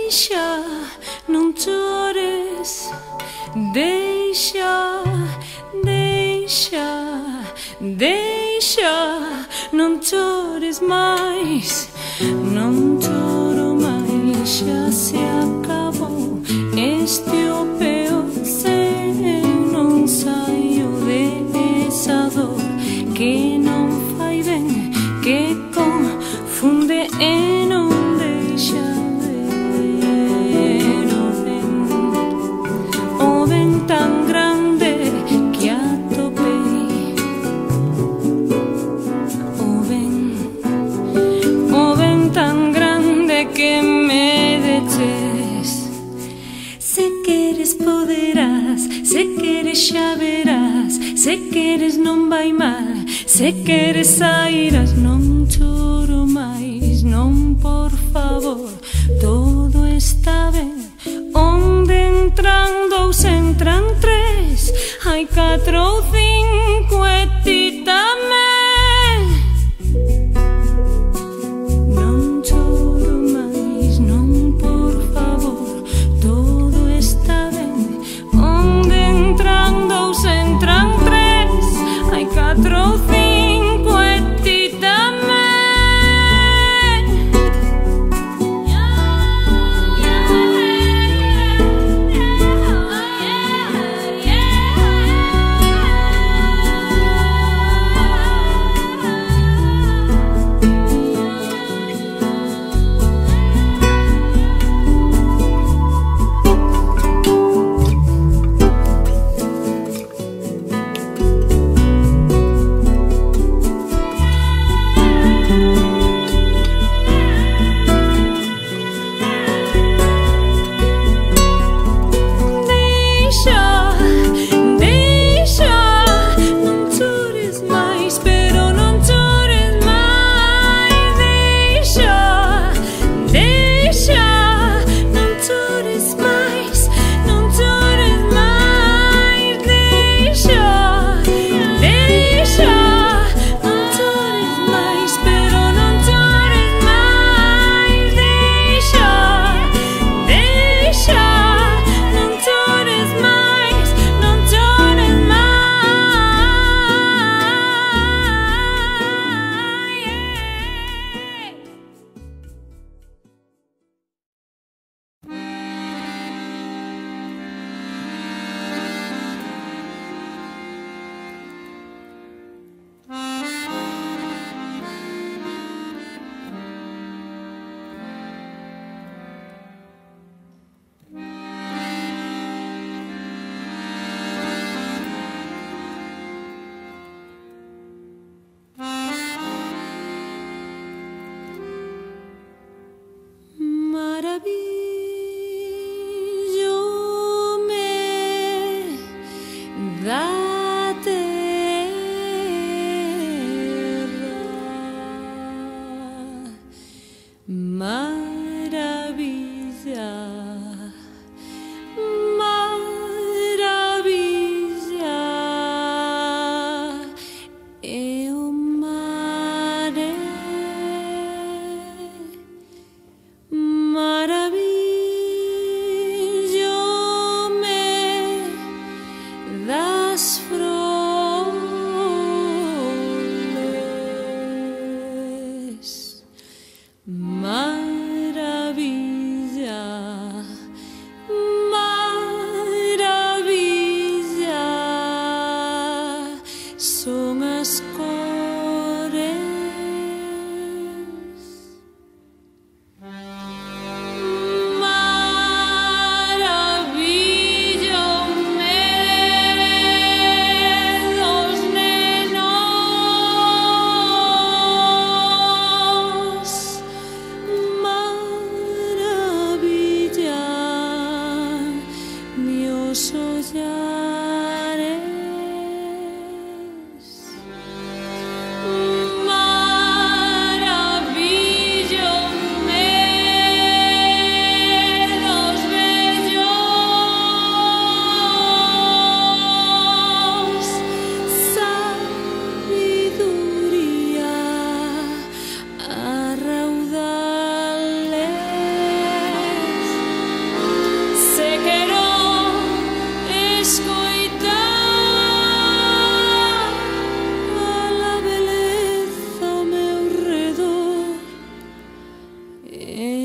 Deixa, não chores. Deixa, deixa, deixa, não chores mais. Não choro mais, já se acabou este o peor. Eu não saio dessa dor que não faz bem, que confunde e não deixa ver o bem tão grande que atopei. O bem tão grande que me deches. Se queres poderás, se queres xa verás, se queres non vai mal, se queres sairás. Non choro máis, non, por favor, todo está ben. Onde entran dous, entran tres, hai catro ou cinco e ti tamén. Non choro máis, non, por favor, todo está ben. Onde entran dous, entran tres, hai catro ou cinco e ti tamén.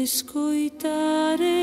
escoitare